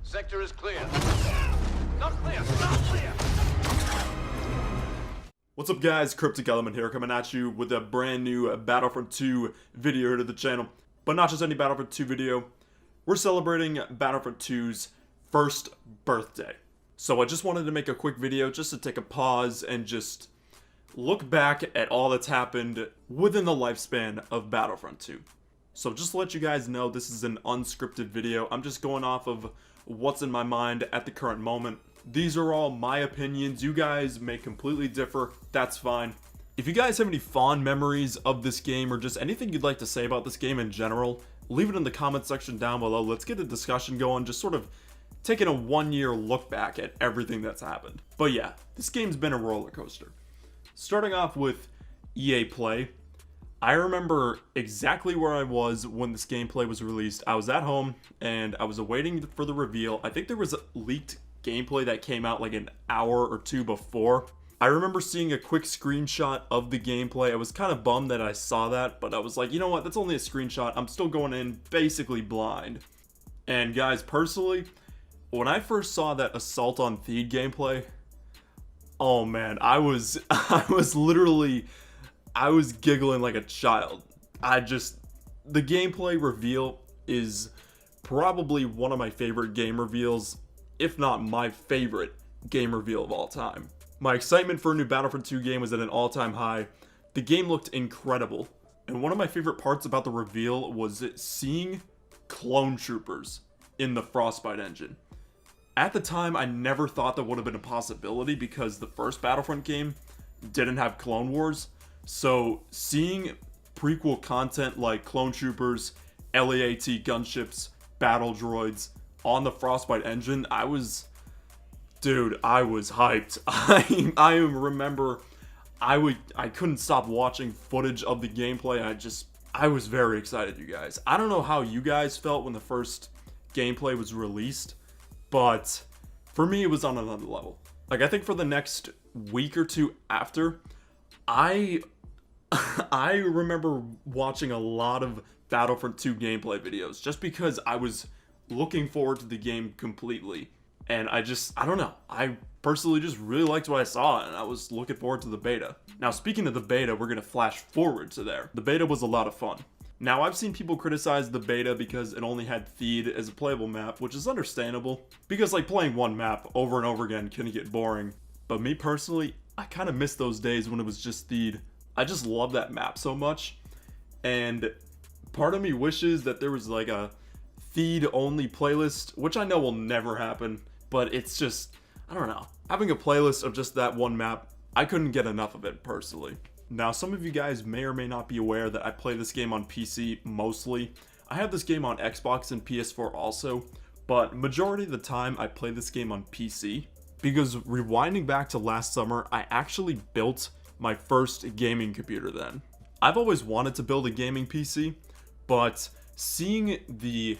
Sector is clear. Not clear! Not clear! What's up guys, KrypticElement here, coming at you with a brand new Battlefront 2 video to the channel. But not just any Battlefront 2 video, we're celebrating Battlefront 2's first birthday. So I just wanted to make a quick video just to take a pause and just look back at all that's happened within the lifespan of Battlefront 2. So just to let you guys know, this is an unscripted video. I'm just going off of what's in my mind at the current moment. These are all my opinions. You guys may completely differ. That's fine. If you guys have any fond memories of this game or just anything you'd like to say about this game in general, leave it in the comment section down below. Let's get a discussion going, just sort of taking a 1-year look back at everything that's happened. But yeah, this game's been a roller coaster. Starting off with EA Play, I remember exactly where I was when this gameplay was released. I was at home and I was awaiting for the reveal. I think there was a leaked gameplay that came out like an hour or two before. I remember seeing a quick screenshot of the gameplay. I was kind of bummed that I saw that, but I was like, you know what, that's only a screenshot. I'm still going in basically blind. And guys, personally, when I first saw that Assault on Theed gameplay, oh man, I was giggling like a child. The gameplay reveal is probably one of my favorite game reveals, if not my favorite game reveal of all time. My excitement for a new Battlefront 2 game was at an all-time high. The game looked incredible, and one of my favorite parts about the reveal was seeing clone troopers in the Frostbite engine. At the time, I never thought that would have been a possibility because the first Battlefront game didn't have Clone Wars. So seeing prequel content like clone troopers, LAAT gunships, battle droids on the Frostbite engine, I was hyped. I remember I couldn't stop watching footage of the gameplay. I was very excited, you guys. I don't know how you guys felt when the first gameplay was released, but for me it was on another level. Like, I think for the next week or two after, I remember watching a lot of Battlefront 2 gameplay videos just because I was looking forward to the game completely. And I don't know. I personally just really liked what I saw, and I was looking forward to the beta. Now, speaking of the beta, we're going to flash forward to there. The beta was a lot of fun. Now, I've seen people criticize the beta because it only had Theed as a playable map, which is understandable, because like playing one map over and over again can get boring. But me personally, I kind of miss those days when it was just Theed. I just love that map so much, and part of me wishes that there was like a Theed only playlist, which I know will never happen, but it's just, I don't know. Having a playlist of just that one map, I couldn't get enough of it personally. Now, some of you guys may or may not be aware that I play this game on PC mostly. I have this game on Xbox and PS4 also, but majority of the time I play this game on PC. Because rewinding back to last summer, I actually built my first gaming computer then. I've always wanted to build a gaming PC, but seeing the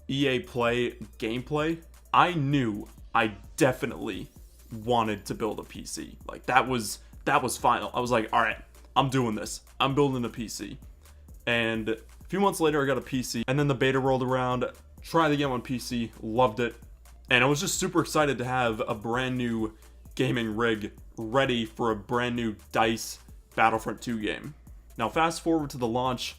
EA Play gameplay, I knew I definitely wanted to build a PC. Like, that was final. I was like, all right, I'm doing this. I'm building a PC. And a few months later, I got a PC, and then the beta rolled around, tried the game on PC, loved it, and I was just super excited to have a brand new gaming rig ready for a brand new DICE Battlefront 2 game. Now, fast forward to the launch,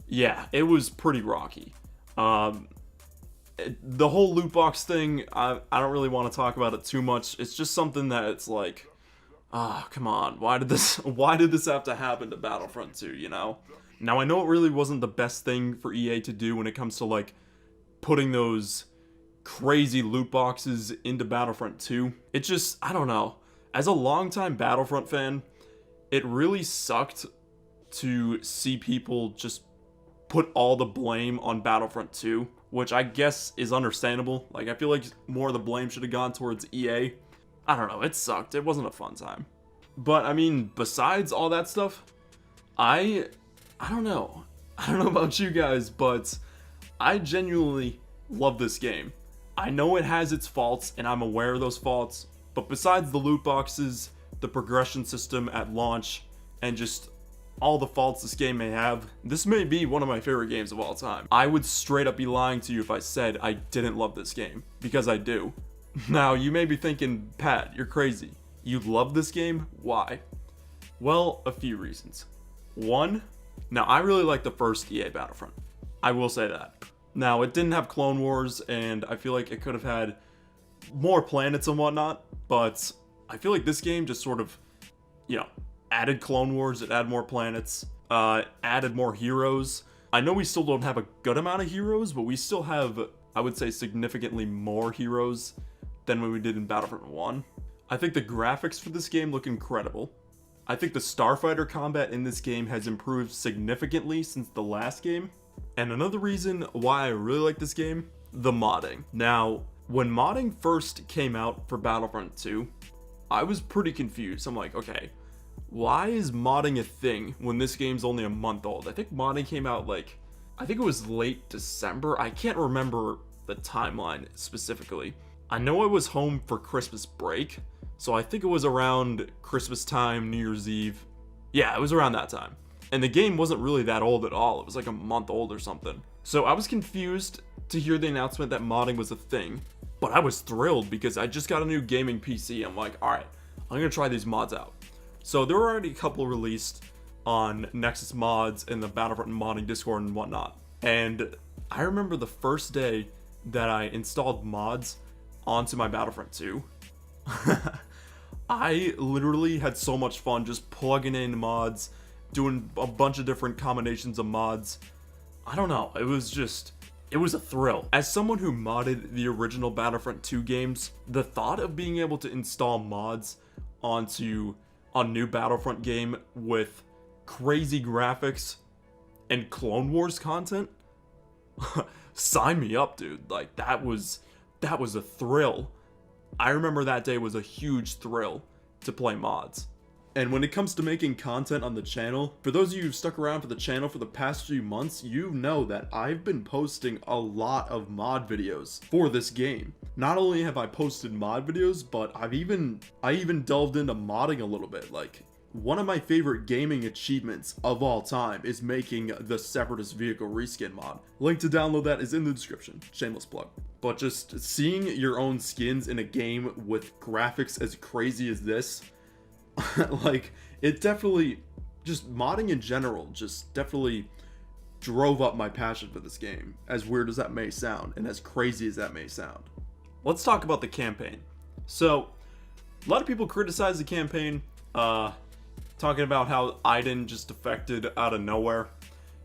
yeah, it was pretty rocky. The whole loot box thing, I don't really want to talk about it too much. It's just something that it's like, come on, why did this have to happen to Battlefront 2, you know? Now, I know it really wasn't the best thing for EA to do when it comes to like putting those crazy loot boxes into Battlefront 2. It just, I don't know. As a longtime Battlefront fan, it really sucked to see people just put all the blame on Battlefront 2, which I guess is understandable. Like, I feel like more of the blame should have gone towards EA. I don't know, it sucked. It wasn't a fun time. But, I mean, besides all that stuff, I don't know. I don't know about you guys, but I genuinely love this game. I know it has its faults, and I'm aware of those faults, but besides the loot boxes, the progression system at launch, and just all the faults this game may have, this may be one of my favorite games of all time. I would straight up be lying to you if I said I didn't love this game, because I do. Now, you may be thinking, Pat, you're crazy. You love this game? Why? Well, a few reasons. One, now I really like the first EA Battlefront. I will say that. Now, it didn't have Clone Wars, and I feel like it could have had more planets and whatnot, but I feel like this game just sort of, added Clone Wars, it added more planets, added more heroes. I know we still don't have a good amount of heroes, but we still have, I would say, significantly more heroes than when we did in Battlefront 1. I think the graphics for this game look incredible. I think the starfighter combat in this game has improved significantly since the last game. And another reason why I really like this game, the modding. Now, when modding first came out for Battlefront 2, I was pretty confused. I'm like, okay, why is modding a thing when this game's only a month old? I think modding came out I think it was late December. I can't remember the timeline specifically. I know I was home for Christmas break, so I think it was around Christmas time, New Year's Eve. Yeah, it was around that time. And the game wasn't really that old at all. It was like a month old or something. So I was confused to hear the announcement that modding was a thing, but I was thrilled because I just got a new gaming PC. I'm like, all right, I'm gonna try these mods out. So there were already a couple released on Nexus Mods and the Battlefront modding Discord and whatnot. And I remember the first day that I installed mods onto my Battlefront 2. I literally had so much fun just plugging in mods, doing a bunch of different combinations of mods. I don't know, it was a thrill. As someone who modded the original Battlefront 2 games, the thought of being able to install mods onto a new Battlefront game with crazy graphics and Clone Wars content, sign me up, dude. Like, that was a thrill. I remember that day was a huge thrill to play mods. And when it comes to making content on the channel, for those of you who've stuck around for the channel for the past few months, you know that I've been posting a lot of mod videos for this game. Not only have I posted mod videos, but I even delved into modding a little bit. Like, one of my favorite gaming achievements of all time is making the Separatist vehicle reskin mod. Link to download that is in the description. Shameless plug. But just seeing your own skins in a game with graphics as crazy as this, like, it definitely, just modding in general, just definitely drove up my passion for this game, as weird as that may sound, and as crazy as that may sound. Let's talk about the campaign. So, a lot of people criticize the campaign, talking about how Aiden just defected out of nowhere,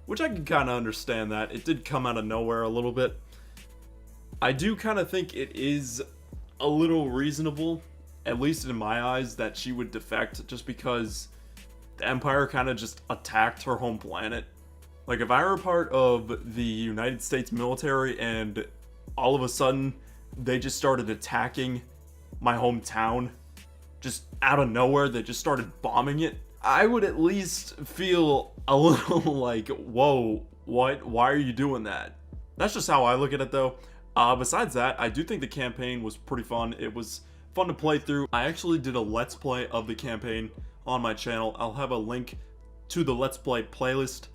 which I can kind of understand that. It did come out of nowhere a little bit. I do kind of think it is a little reasonable, at least in my eyes, that she would defect just because the Empire kind of just attacked her home planet. Like, if I were part of the United States military and all of a sudden they just started attacking my hometown, just out of nowhere, they just started bombing it, I would at least feel a little like, whoa, what? Why are you doing that? That's just how I look at it, though. Besides that, I do think the campaign was pretty fun. It was fun to play through. I actually did a Let's Play of the campaign on my channel. I'll have a link to the Let's Play playlist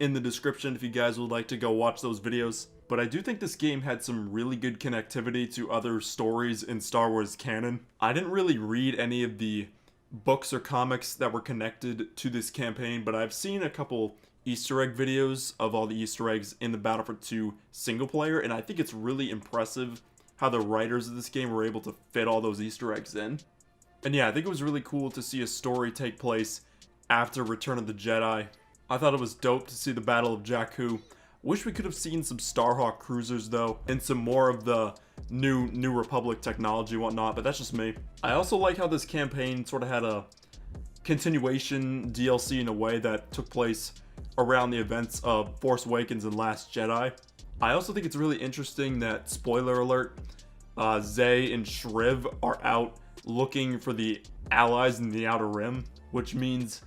in the description if you guys would like to go watch those videos. But I do think this game had some really good connectivity to other stories in Star Wars canon. I didn't really read any of the books or comics that were connected to this campaign, but I've seen a couple Easter egg videos of all the Easter eggs in the Battlefront 2 single player, and I think it's really impressive how the writers of this game were able to fit all those Easter eggs in. And yeah, I think it was really cool to see a story take place after Return of the Jedi. I thought it was dope to see the Battle of Jakku. Wish we could have seen some Starhawk cruisers though, and some more of the New Republic technology and whatnot, but that's just me. I also like how this campaign sort of had a continuation DLC in a way that took place around the events of Force Awakens and Last Jedi. I also think it's really interesting that, spoiler alert, Zay and Shriv are out looking for the allies in the Outer Rim, which means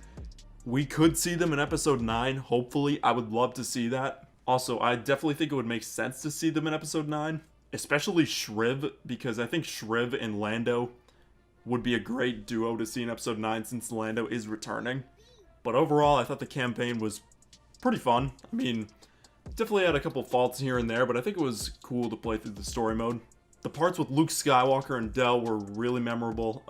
we could see them in Episode 9, hopefully. I would love to see that. Also, I definitely think it would make sense to see them in Episode 9, especially Shriv, because I think Shriv and Lando would be a great duo to see in Episode 9 since Lando is returning. But overall, I thought the campaign was pretty fun. I mean, definitely had a couple faults here and there, but I think it was cool to play through the story mode. The parts with Luke Skywalker and Del were really memorable.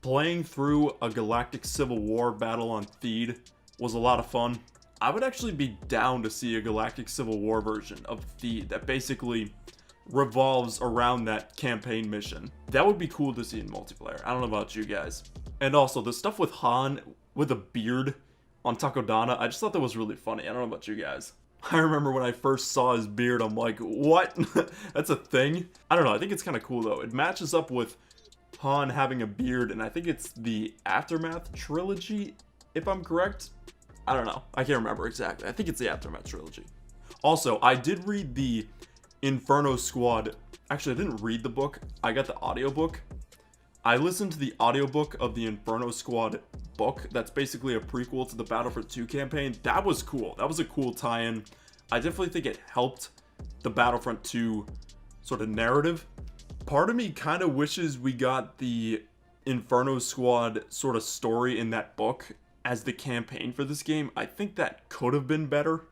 Playing through a galactic civil war battle on Theed was a lot of fun. I would actually be down to see a galactic civil war version of Theed that basically revolves around that campaign mission. That would be cool to see in multiplayer. I don't know about you guys. And also, the stuff with Han with a beard on Takodana, I just thought that was really funny. I don't know about you guys. I remember when I first saw his beard, I'm like, what? That's a thing? I don't know, I think it's kind of cool though. It matches up with Han having a beard, and I think it's the Aftermath trilogy, if I'm correct. I don't know, I can't remember exactly. I think it's the Aftermath trilogy. Also, I did read the Inferno Squad. Actually, I didn't read the book, I got the audiobook. I listened to the audiobook of the Inferno Squad book. That's basically a prequel to the Battlefront 2 campaign. That was cool. That was a cool tie-in. I definitely think it helped the Battlefront 2 sort of narrative. Part of me kind of wishes we got the Inferno Squad sort of story in that book as the campaign for this game. I think that could have been better.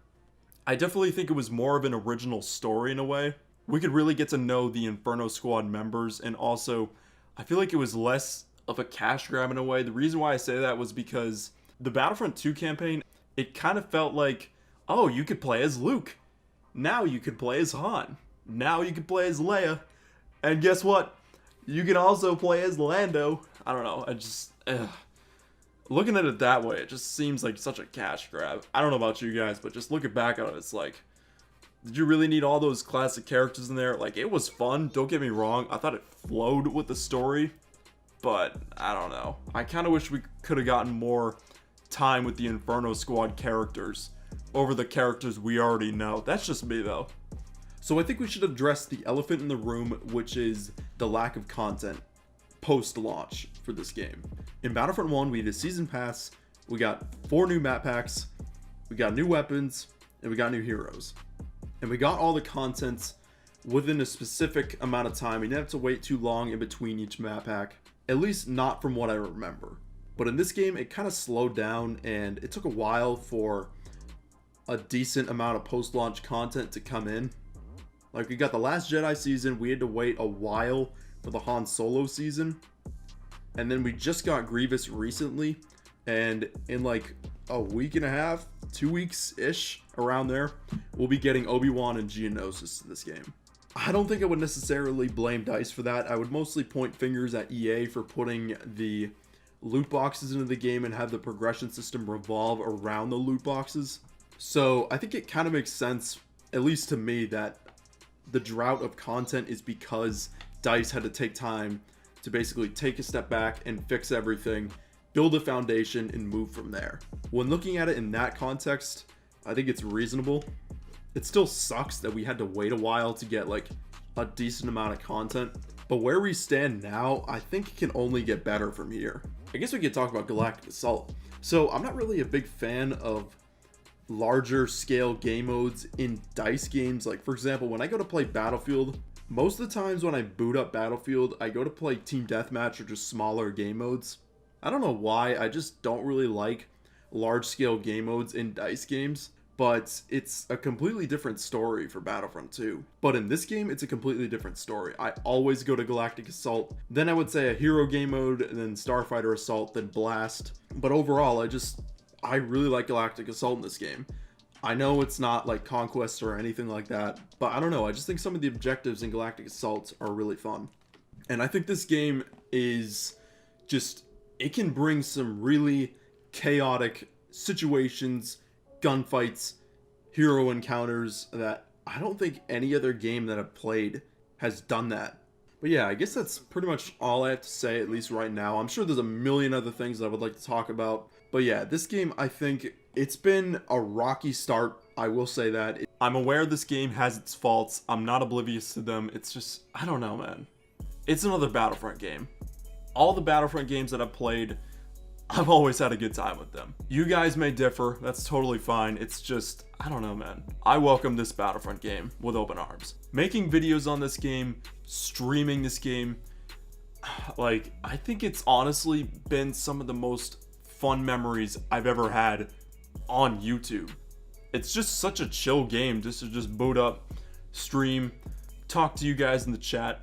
I definitely think it was more of an original story in a way. We could really get to know the Inferno Squad members, and also I feel like it was less of a cash grab in a way. The reason why I say that was because the Battlefront 2 campaign, it kind of felt like, oh, you could play as Luke. Now you could play as Han. Now you could play as Leia. And guess what? You can also play as Lando. I don't know. Looking at it that way, it just seems like such a cash grab. I don't know about you guys, but just looking back at it, it's like, did you really need all those classic characters in there? Like, it was fun, don't get me wrong. I thought it flowed with the story, but I don't know. I kind of wish we could have gotten more time with the Inferno Squad characters over the characters we already know. That's just me, though. So I think we should address the elephant in the room, which is the lack of content post-launch for this game. In Battlefront 1, we had a season pass, we got 4 new map packs, we got new weapons, and we got new heroes. And we got all the content within a specific amount of time. We didn't have to wait too long in between each map pack, at least not from what I remember. But in this game, it kind of slowed down, and it took a while for a decent amount of post-launch content to come in. Like, we got the Last Jedi season, we had to wait a while for the Han Solo season, and then we just got Grievous recently, and in like a week and a half, 2 weeks-ish, around there, we'll be getting Obi-Wan and Geonosis to this game. I don't think I would necessarily blame DICE for that. I would mostly point fingers at EA for putting the loot boxes into the game and have the progression system revolve around the loot boxes. So I think it kind of makes sense, at least to me, that the drought of content is because DICE had to take time to basically take a step back and fix everything, build a foundation, and move from there. When looking at it in that context, I think it's reasonable. It still sucks that we had to wait a while to get like a decent amount of content, but where we stand now, I think it can only get better from here. I guess we could talk about Galactic Assault. So I'm not really a big fan of larger scale game modes in DICE games. Like, for example, when I go to play Battlefield, most of the times when I boot up Battlefield, I go to play Team Deathmatch or just smaller game modes. I don't know why, I just don't really like large scale game modes in DICE games, but it's a completely different story for Battlefront 2. But in this game, it's a completely different story. I always go to Galactic Assault, then I would say a hero game mode, and then Starfighter Assault, then Blast. But overall, I really like Galactic Assault in this game. I know it's not like Conquest or anything like that, but I don't know, I just think some of the objectives in Galactic Assault are really fun. And I think this game is just, it can bring some really chaotic situations, gunfights, hero encounters that I don't think any other game that I've played has done that. But yeah, I guess that's pretty much all I have to say, at least right now. I'm sure there's a million other things that I would like to talk about. But yeah, this game, I think it's been a rocky start. I will say that. I'm aware this game has its faults. I'm not oblivious to them. It's just, I don't know, man. It's another Battlefront game. All the Battlefront games that I've played, I've always had a good time with them. You guys may differ. That's totally fine. It's just, I don't know, man. I welcome this Battlefront game with open arms. Making videos on this game, streaming this game, like, I think it's honestly been some of the most fun memories I've ever had on YouTube. It's just such a chill game just to just boot up, stream, talk to you guys in the chat,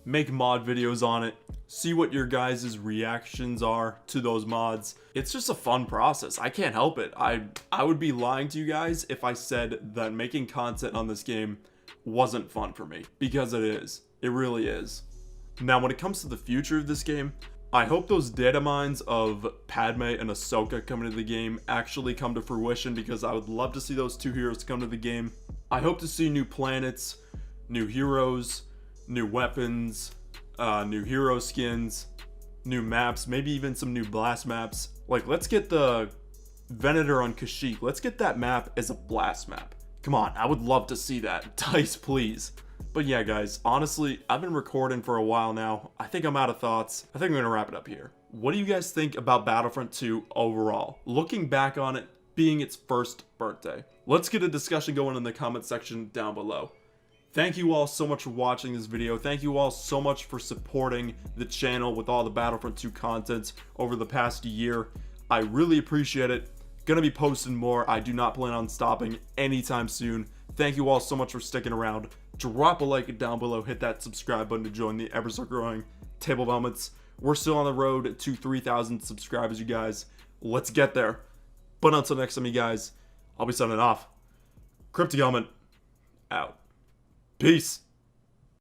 make mod videos on it, see what your guys' reactions are to those mods. It's just a fun process. I can't help it. I would be lying to you guys if I said that making content on this game wasn't fun for me, because it is. It really is. Now, when it comes to the future of this game, I hope those data mines of Padme and Ahsoka coming to the game actually come to fruition, because I would love to see those two heroes come to the game. I hope to see new planets, new heroes, new weapons, new hero skins, new maps, maybe even some new blast maps. Like, let's get the Venator on Kashyyyk. Let's get that map as a blast map. Come on, I would love to see that. DICE, please. But yeah, guys, honestly, I've been recording for a while now. I think I'm out of thoughts. I think I'm gonna wrap it up here. What do you guys think about Battlefront 2 overall? Looking back on it being its first birthday. Let's get a discussion going in the comment section down below. Thank you all so much for watching this video. Thank you all so much for supporting the channel with all the Battlefront 2 content over the past year. I really appreciate it. Gonna be posting more. I do not plan on stopping anytime soon. Thank you all so much for sticking around. Drop a like down below. Hit that subscribe button to join the ever so growing Table of Elements. We're still on the road to 3,000 subscribers, you guys. Let's get there. But until next time, you guys, I'll be signing off. KrypticElement out. Peace.